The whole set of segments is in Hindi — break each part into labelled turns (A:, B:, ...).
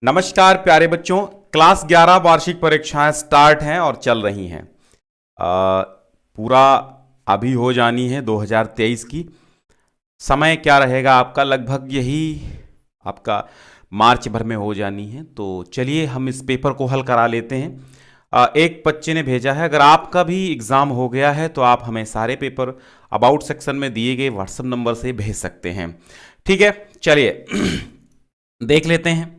A: नमस्कार प्यारे बच्चों। क्लास 11 वार्षिक परीक्षाएं स्टार्ट हैं और चल रही हैं। पूरा अभी हो जानी है 2023 की। समय क्या रहेगा आपका, लगभग यही आपका मार्च भर में हो जानी है। तो चलिए हम इस पेपर को हल करा लेते हैं। एक बच्चे ने भेजा है, अगर आपका भी एग्ज़ाम हो गया है तो आप हमें सारे पेपर अबाउट सेक्शन में दिए गए व्हाट्सएप नंबर से भेज सकते हैं। ठीक है, चलिए देख लेते हैं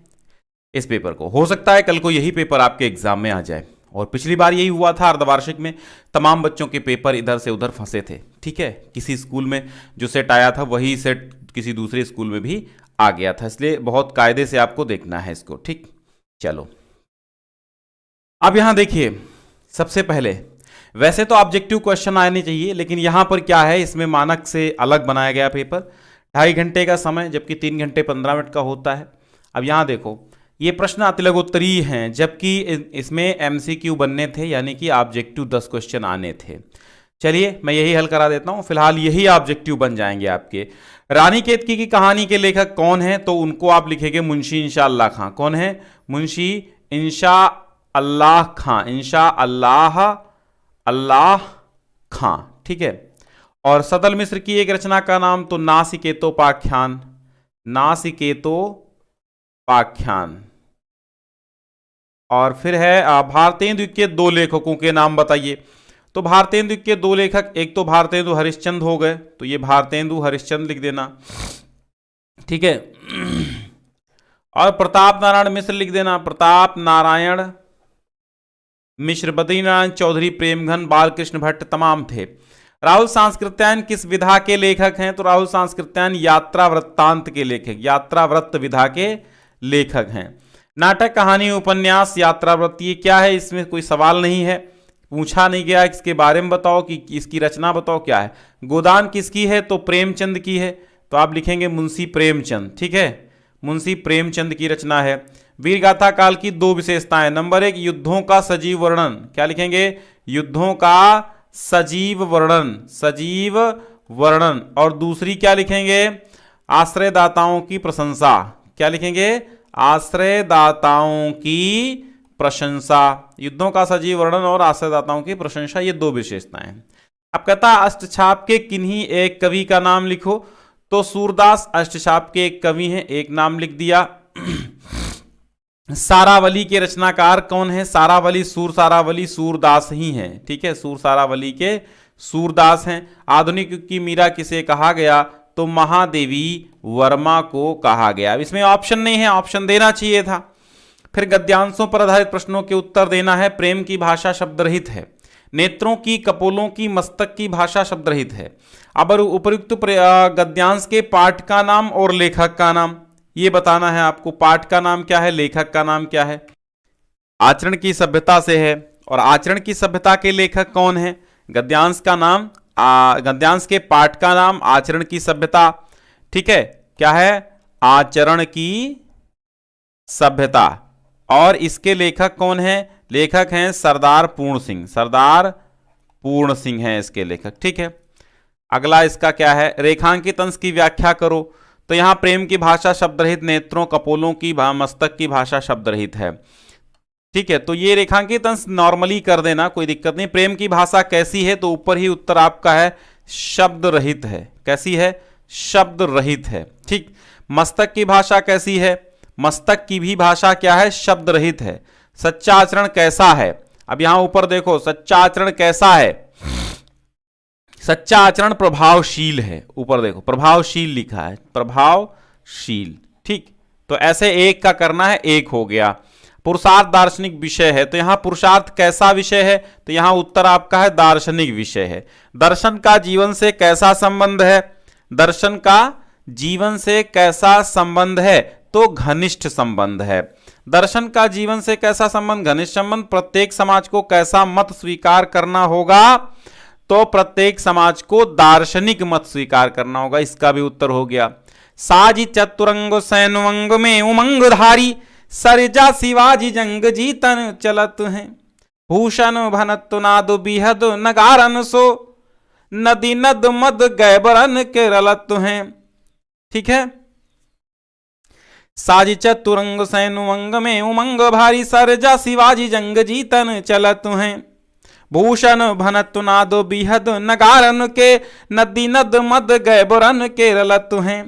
A: इस पेपर को। हो सकता है कल को यही पेपर आपके एग्जाम में आ जाए, और पिछली बार यही हुआ था अर्धवार्षिक में। तमाम बच्चों के पेपर इधर से उधर फंसे थे। ठीक है, किसी स्कूल में जो सेट आया था वही सेट किसी दूसरे स्कूल में भी आ गया था, इसलिए बहुत कायदे से आपको देखना है इसको। ठीक, चलो अब यहां देखिए। सबसे पहले वैसे तो ऑब्जेक्टिव क्वेश्चन आने चाहिए, लेकिन यहां पर क्या है, इसमें मानक से अलग बनाया गया पेपर। 2.5 घंटे का समय जबकि 3 घंटे 15 मिनट का होता है। अब यहां देखो, ये प्रश्न अतिलघोत्तरी हैं, जबकि इसमें एमसीक्यू बनने थे, यानी कि ऑब्जेक्टिव 10 क्वेश्चन आने थे। चलिए मैं यही हल करा देता हूं, फिलहाल यही ऑब्जेक्टिव बन जाएंगे आपके। रानी केतकी की कहानी के लेखक कौन है, तो उनको आप लिखेंगे मुंशी इंशा अल्लाह खां। कौन है? मुंशी इंशा अल्लाह खां। इंशा अल्लाह अल्लाह खां। ठीक है। और सदल मिश्र की एक रचना का नाम तो नासिकेतोपाख्यान। नासिकेतोपाख्यान। और फिर है भारतेंदु के 2 लेखकों के नाम बताइए। तो भारतेंदु के 2 लेखक, एक तो भारतेंदु हरिश्चंद्र हो गए, तो ये भारतेंदु हरिश्चंद्र लिख देना। ठीक है। और प्रताप नारायण मिश्र लिख देना, प्रताप नारायण मिश्र। बद्रीनारायण चौधरी, प्रेमघन, बालकृष्ण भट्ट तमाम थे। राहुल सांस्कृत्यायन किस विधा के लेखक हैं? तो राहुल सांस्कृत्यायन यात्रा वृत्तांत के लेखक, यात्रा वृत्त विधा के लेखक हैं। नाटक, कहानी, उपन्यास, यात्रा वृत्त, ये क्या है? इसमें कोई सवाल नहीं है, पूछा नहीं गया। इसके बारे में बताओ कि इसकी रचना बताओ क्या है। गोदान किसकी है? तो प्रेमचंद की है, तो आप लिखेंगे मुंशी प्रेमचंद। ठीक है, मुंशी प्रेमचंद की रचना है। वीरगाथा काल की 2 विशेषताएं। नंबर 1, युद्धों का सजीव वर्णन। क्या लिखेंगे? युद्धों का सजीव वर्णन, सजीव वर्णन। और दूसरी क्या लिखेंगे? आश्रयदाताओं की प्रशंसा। क्या लिखेंगे? आश्रयदाताओं की प्रशंसा। युद्धों का सजीव वर्णन और आश्रयदाताओं की प्रशंसा, ये 2 विशेषताएं। अब कहता अष्टछाप के किन्हीं एक कवि का नाम लिखो। तो सूरदास अष्टछाप के एक कवि हैं, एक नाम लिख दिया। सारावली के रचनाकार कौन है? सारावली, सारावली सूरदास ही हैं। ठीक है, सारावली के सूरदास हैं। आधुनिक युग की मीरा किसे कहा गया? तो महादेवी वर्मा को कहा गया। इसमें ऑप्शन नहीं है, ऑप्शन देना चाहिए था। फिर गद्यांशों पर आधारित प्रश्नों के उत्तर देना है। प्रेम की भाषा शब्दरहित है। नेत्रों की, कपोलों की, मस्तक की भाषा शब्दरहित है। अब उपयुक्त गद्यांश के पाठ का नाम और लेखक का नाम ये बताना है आपको। पाठ का नाम क्या है, लेखक का नाम क्या है? आचरण की सभ्यता से है, और आचरण की सभ्यता के लेखक कौन है? गद्यांश का नाम, गद्यांश के पाठ का नाम आचरण की सभ्यता। ठीक है, क्या है? आचरण की सभ्यता। और इसके लेखक कौन है? लेखक हैं सरदार पूर्ण सिंह। सरदार पूर्ण सिंह है इसके लेखक। ठीक है, अगला इसका क्या है? रेखांकित अंश की व्याख्या करो। तो यहां प्रेम की भाषा शब्दरहित, नेत्रों, कपोलों की, मस्तक की भाषा शब्दरहित है। ठीक है, तो ये रेखांकित अंश नॉर्मली कर देना, कोई दिक्कत नहीं। प्रेम की भाषा कैसी है? तो ऊपर ही उत्तर आपका है शब्द रहित है। कैसी है? शब्द रहित है। ठीक। मस्तक की भाषा कैसी है? मस्तक की भी भाषा क्या है? शब्द रहित है। सच्चा आचरण कैसा है? अब यहां ऊपर देखो, सच्चा आचरण कैसा है? सच्चा आचरण प्रभावशील है। ऊपर देखो प्रभावशील लिखा है, प्रभावशील। ठीक, तो ऐसे एक का करना है, एक हो गया। पुरुषार्थ दार्शनिक विषय है, तो यहां पुरुषार्थ कैसा विषय है? तो यहां उत्तर आपका है दार्शनिक विषय है। दर्शन का जीवन से कैसा संबंध है? दर्शन का जीवन से कैसा संबंध है? तो घनिष्ठ संबंध है। दर्शन का जीवन से कैसा संबंध? घनिष्ठ संबंध। प्रत्येक समाज को कैसा मत स्वीकार करना होगा? तो प्रत्येक समाज को दार्शनिक मत स्वीकार करना होगा। इसका भी उत्तर हो गया। साजी चतुरंग सैनवंग में उमंगधारी, सरजा शिवाजी जंग जीतन चलत हैं। भूषण भनत नाद बिहद नगारन सो, नदी नद मद गैबरन के रलत हैं। ठीक है,
B: साज चतुरंग सैनुअंग में उमंग भारी सरजा शिवाजी जंग जीतन चलत हैं। भूषण भनत नादो बिहद नगारन के नदी नद मद गए बुरन के रलत हैं।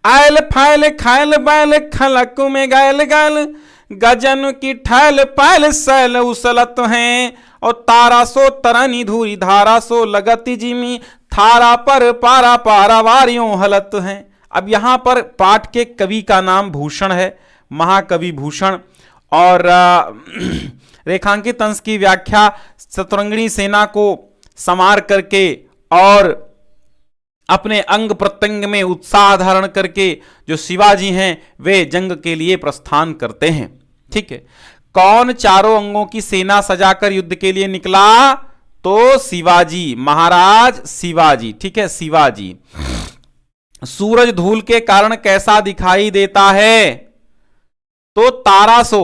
B: आयल फायल खायल बैल खलक में गैल गैल गजन की ठैल पैल सैल उसलत हैं। और तारा सो तरनी धूरी धारा सो लगती जिमी थारा पर पारा पारा वारियों हलत हैं। अब यहाँ पर पाठ के कवि का नाम भूषण है, महाकवि भूषण। और रेखांकित अंश की व्याख्या चतुरंगिणी सेना को संवार करके और अपने अंग प्रत्यंग में उत्साह धारण करके जो शिवाजी हैं वे जंग के लिए प्रस्थान करते हैं। ठीक है, कौन चारों अंगों की सेना सजाकर युद्ध के लिए निकला? तो शिवाजी, महाराज शिवाजी। ठीक है, शिवाजी। सूरज धूल के कारण कैसा दिखाई देता है? तो तारा सो,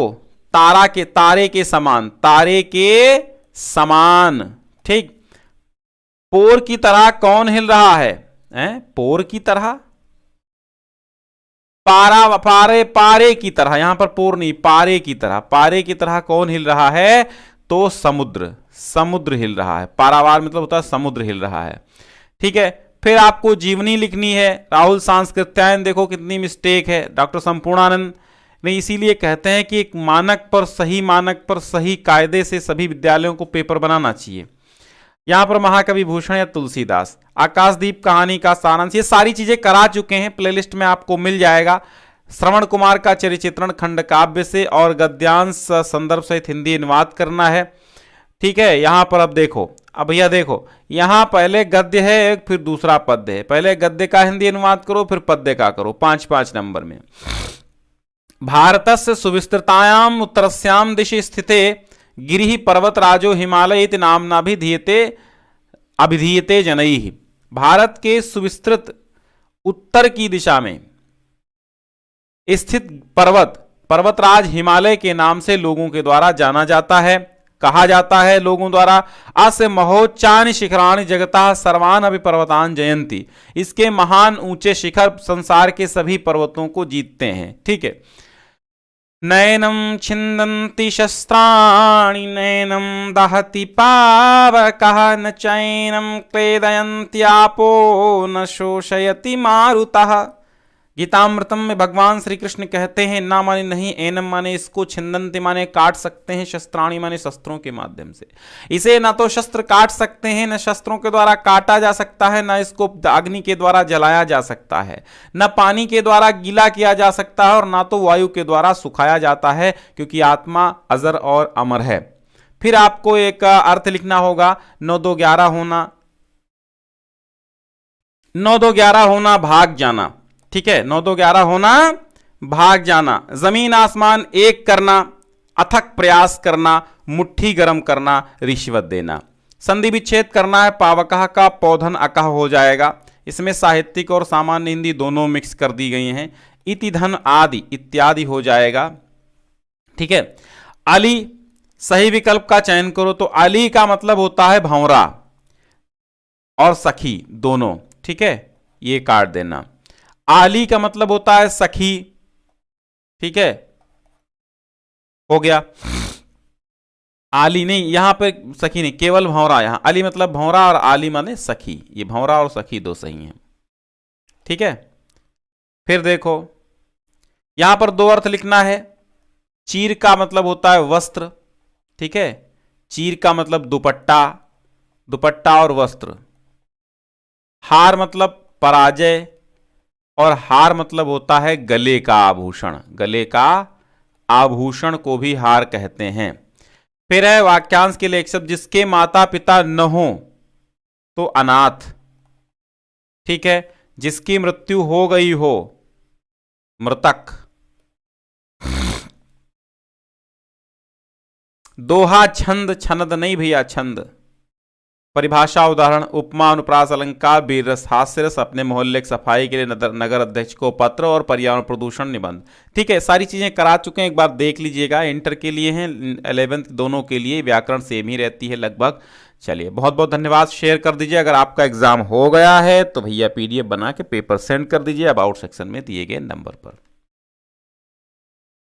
B: तारा के, तारे के समान, तारे के समान। ठीक, पोर की तरह कौन हिल रहा है? पोर की तरह, पारा पारे पारे की तरह, यहां पर पोर नहीं, पारे की तरह, पारे की तरह कौन हिल रहा है? तो समुद्र, समुद्र हिल रहा है। पारावार मतलब होता है समुद्र हिल रहा है। ठीक है, फिर आपको जीवनी लिखनी है। राहुल सांस्कृत्यायन, देखो कितनी मिस्टेक है। डॉक्टर संपूर्णानंद ने इसीलिए कहते हैं कि एक मानक पर सही कायदे से सभी विद्यालयों को पेपर बनाना चाहिए। यहां पर महाकवि भूषण या तुलसीदास, आकाशदीप कहानी का सारांश, ये सारी चीजें करा चुके हैं, प्लेलिस्ट में आपको मिल जाएगा। श्रवण कुमार का चरिचित्रण खंड काव्य से और गद्यांश संदर्भ सहित हिंदी अनुवाद करना है। ठीक है, यहां पर अब देखो, अब भैया देखो, यहां पहले गद्य है एक, फिर दूसरा पद्य है। पहले गद्य का हिंदी अनुवाद करो, फिर पद्य का करो, 5-5 नंबर में। भारतस्य सुविस्तृतायाम उत्तरस्याम दिशि स्थिते गिरिः पर्वतराजो हिमालय इति नाम्नाभिधीयते अभिधीयते जनैः। भारत के सुविस्तृत उत्तर की दिशा में स्थित पर्वतराज हिमालय के नाम से लोगों के द्वारा जाना जाता है, कहा जाता है लोगों द्वारा। अस्य महोच्चानि शिखराणि जगतः सर्वान् अपि पर्वतान् जयन्ति। इसके महान ऊंचे शिखर संसार के सभी पर्वतों को जीतते हैं। ठीक है, नैनं छिन्दन्ति शस्त्राणि नैनं दहति पावकः न चैनं क्लेदयन्त्यापो न शोषयति मारुतः। गीतामृतम में भगवान श्री कृष्ण कहते हैं ना माने नहीं, एनम माने इसको, छिंदंती माने काट सकते हैं, शस्त्राणी माने शस्त्रों के माध्यम से। इसे ना तो शस्त्र काट सकते हैं, न शस्त्रों के द्वारा काटा जा सकता है, ना इसको अग्नि के द्वारा जलाया जा सकता है, न पानी के द्वारा गीला किया जा सकता है, और ना तो वायु के द्वारा सुखाया जाता है, क्योंकि आत्मा अजर और अमर है। फिर आपको एक अर्थ लिखना होगा, 9-2-11 होना, 9-2-11 होना, भाग जाना। ठीक है, 9-2-11 होना, भाग जाना। जमीन आसमान एक करना, अथक प्रयास करना, मुट्ठी गर्म करना, रिश्वत देना। संधि विच्छेद करना है, पावकः का पौधन अकह हो जाएगा। इसमें साहित्यिक और सामान्य हिंदी दोनों मिक्स कर दी गई हैं। इति धन आदि इत्यादि हो जाएगा। ठीक है, अली, सही विकल्प का चयन करो। तो अली का मतलब होता है भंवरा और सखी दोनों। ठीक है, ये काट देना। आली का मतलब होता है सखी। ठीक है, हो गया। आली नहीं, यहां पे सखी नहीं, केवल भंवरा। यहां अली मतलब भंवरा और आली माने सखी। ये भंवरा और सखी दो सही हैं। ठीक है, फिर देखो यहां पर 2 अर्थ लिखना है। चीर का मतलब होता है वस्त्र। ठीक है, चीर का मतलब दुपट्टा, दुपट्टा और वस्त्र। हार मतलब पराजय, और हार मतलब होता है गले का आभूषण। गले का आभूषण को भी हार कहते हैं। फिर है वाक्यांश के लिए एक शब्द, जिसके माता पिता न हो तो अनाथ। ठीक है, जिसकी मृत्यु हो गई हो, मृतक। दोहा छंद, छंद नहीं भैया, छंद। परिभाषा उदाहरण, उपमा अनुप्रास अलंकार, वीर रस, हास्य रस, अपने मोहल्ले की सफाई के लिए नगर अध्यक्ष को पत्र, और पर्यावरण प्रदूषण निबंध। ठीक है, सारी चीजें करा चुके हैं, एक बार देख लीजिएगा। इंटर के लिए हैं, 11th दोनों के लिए व्याकरण सेम ही रहती है लगभग। चलिए, बहुत बहुत धन्यवाद। शेयर कर दीजिए। अगर आपका एग्जाम हो गया है तो भैया PDF बना के पेपर सेंड कर दीजिए अबाउट सेक्शन में दिए गए नंबर पर।